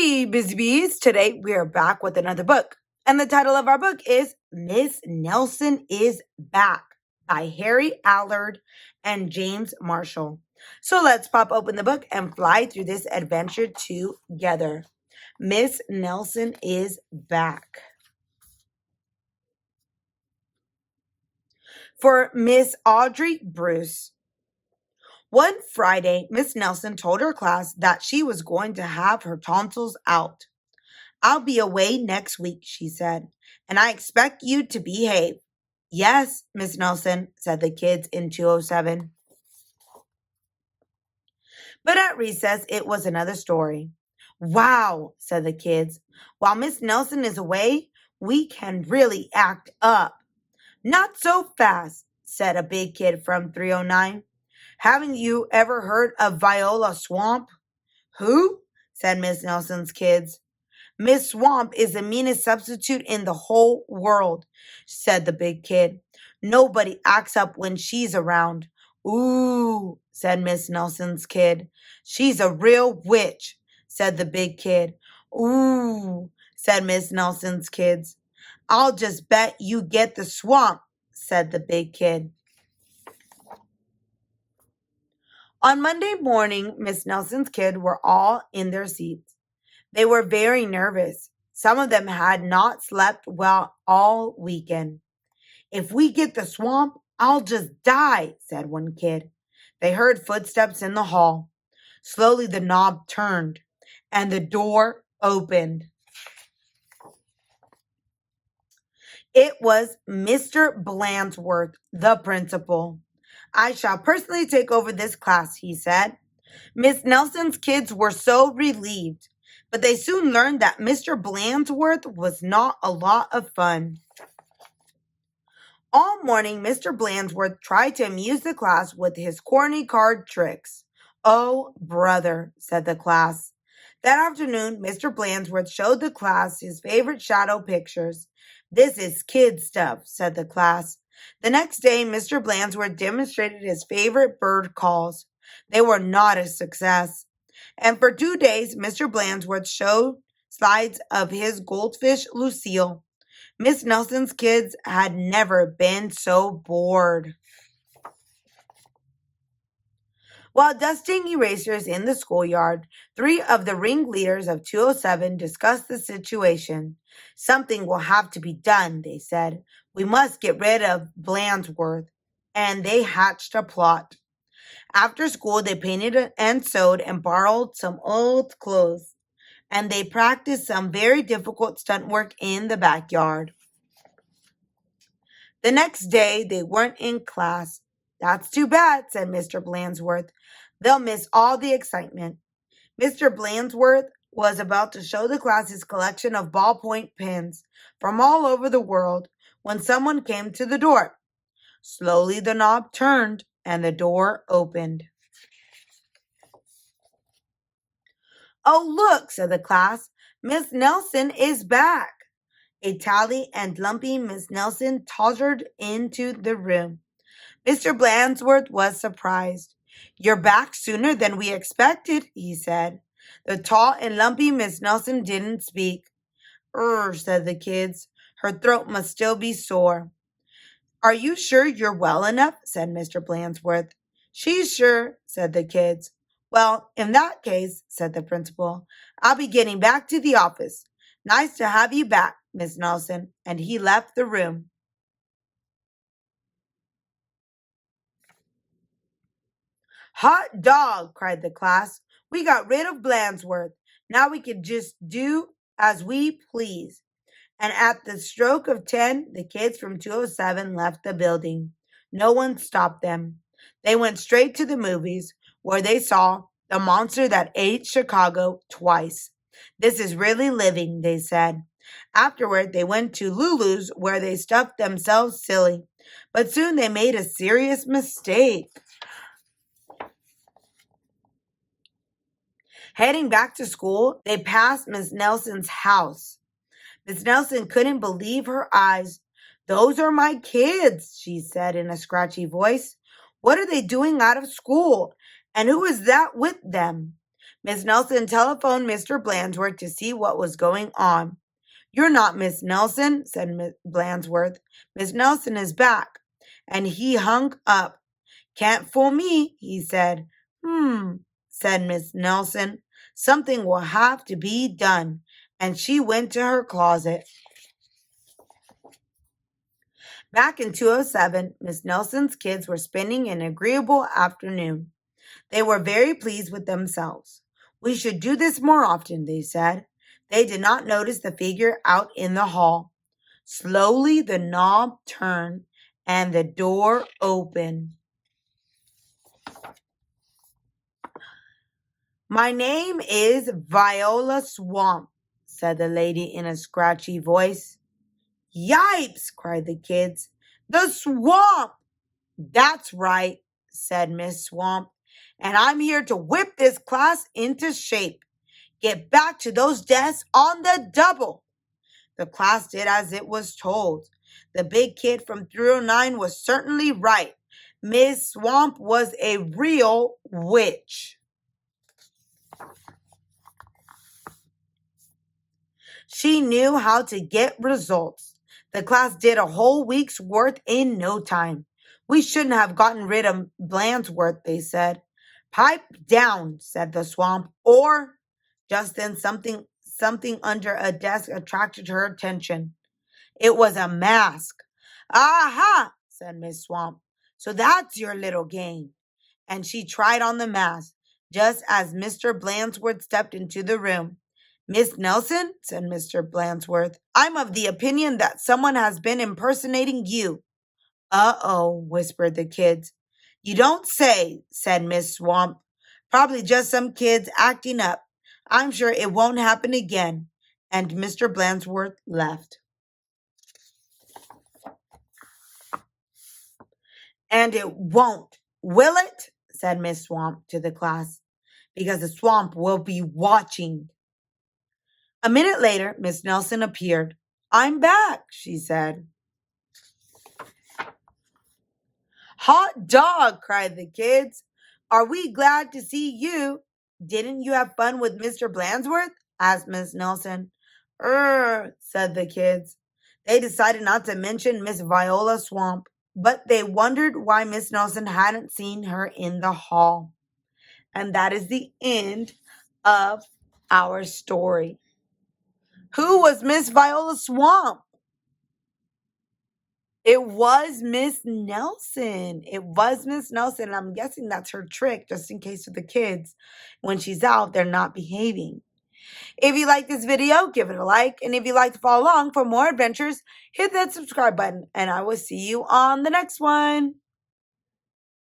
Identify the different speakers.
Speaker 1: Hey, Busy Bees. Today we are back with another book. And the title of our book is Miss Nelson is Back by Harry Allard and James Marshall. So let's pop open the book and fly through this adventure together. Miss Nelson is back. For Miss Audrey Bruce. One Friday, Miss Nelson told her class that she was going to have her tonsils out. I'll be away next week, she said, and I expect you to behave. Yes, Miss Nelson, said the kids in 207. But at recess, it was another story. Wow, said the kids. While Miss Nelson is away, we can really act up. Not so fast, said a big kid from 309. Haven't you ever heard of Viola Swamp? Who? Said Miss Nelson's kids. Miss Swamp is the meanest substitute in the whole world, said the big kid. Nobody acts up when she's around. Ooh, said Miss Nelson's kid. She's a real witch, said the big kid. Ooh, said Miss Nelson's kids. I'll just bet you get the swamp, said the big kid. On Monday morning, Miss Nelson's kids were all in their seats. They were very nervous. Some of them had not slept well all weekend. If we get the swamp, I'll just die, said one kid. They heard footsteps in the hall. Slowly the knob turned, and the door opened. It was Mr. Blandsworth, the principal. I shall personally take over this class, he said. Miss Nelson's kids were so relieved, but they soon learned that Mr. Blandsworth was not a lot of fun. All morning, Mr. Blandsworth tried to amuse the class with his corny card tricks. Oh, brother, said the class. That afternoon, Mr. Blandsworth showed the class his favorite shadow pictures. This is kid stuff, said the class. The next day, Mr. Blandsworth demonstrated his favorite bird calls. They were not a success. And for 2 days, Mr. Blandsworth showed slides of his goldfish, Lucille. Miss Nelson's kids had never been so bored. While dusting erasers in the schoolyard, 3 of the ringleaders of 207 discussed the situation. Something will have to be done, they said. We must get rid of Blandsworth. And they hatched a plot. After school, they painted and sewed and borrowed some old clothes. And they practiced some very difficult stunt work in the backyard. The next day, they weren't in class. That's too bad, said Mr. Blandsworth. They'll miss all the excitement. Mr. Blandsworth was about to show the class his collection of ballpoint pens from all over the world when someone came to the door. Slowly the knob turned and the door opened. Oh, look, said the class. Miss Nelson is back. A tally and lumpy Miss Nelson tottered into the room. Mr. Blandsworth was surprised. You're back sooner than we expected, he said. The tall and lumpy Miss Nelson didn't speak. Said the kids. Her throat must still be sore. Are you sure you're well enough? Said Mr. Blandsworth. She's sure, said the kids. Well, in that case, said the principal, I'll be getting back to the office. Nice to have you back, Miss Nelson, and he left the room. Hot dog, cried the class. We got rid of Blandsworth. Now we can just do as we please. And at the stroke of 10, the kids from 207 left the building. No one stopped them. They went straight to the movies, where they saw The Monster That Ate Chicago twice. This is really living, they said. Afterward, they went to Lulu's, where they stuffed themselves silly. But soon they made a serious mistake. Heading back to school, they passed Miss Nelson's house. Miss Nelson couldn't believe her eyes. Those are my kids, she said in a scratchy voice. What are they doing out of school? And who is that with them? Miss Nelson telephoned Mr. Blandsworth to see what was going on. You're not Miss Nelson, said Miss Blandsworth. Miss Nelson is back. And he hung up. Can't fool me, he said. Said Miss Nelson. Something will have to be done. And she went to her closet. Back in 207, Miss Nelson's kids were spending an agreeable afternoon. They were very pleased with themselves. We should do this more often, they said. They did not notice the figure out in the hall. Slowly the knob turned and the door opened. My name is Viola Swamp, said the lady in a scratchy voice. Yipes, cried the kids. The swamp! That's right, said Miss Swamp, and I'm here to whip this class into shape. Get back to those desks on the double. The class did as it was told. The big kid from 309 was certainly right. Miss Swamp was a real witch. She knew how to get results. The class did a whole week's work in no time. We shouldn't have gotten rid of Blandsworth, they said. Pipe down, said the Swamp, or just then something under a desk attracted her attention. It was a mask. Aha, said Miss Swamp. So that's your little game. And she tried on the mask, just as Mr. Blandsworth stepped into the room. Miss Nelson, said Mr. Blandsworth, I'm of the opinion that someone has been impersonating you. Uh-oh, whispered the kids. You don't say, said Miss Swamp. Probably just some kids acting up. I'm sure it won't happen again. And Mr. Blandsworth left. And it won't, will it? Said Miss Swamp to the class. Because the swamp will be watching. A minute later, Miss Nelson appeared. I'm back, she said. Hot dog, cried the kids. Are we glad to see you? Didn't you have fun with Mr. Blandsworth? Asked Miss Nelson. Said the kids. They decided not to mention Miss Viola Swamp, but they wondered why Miss Nelson hadn't seen her in the hall. And that is the end of our story. Who was Miss Viola Swamp? It was Miss Nelson. It was Miss Nelson. I'm guessing that's her trick, just in case of the kids. When she's out, they're not behaving. If you like this video, give it a like. And if you'd like to follow along for more adventures, hit that subscribe button. And I will see you on the next one.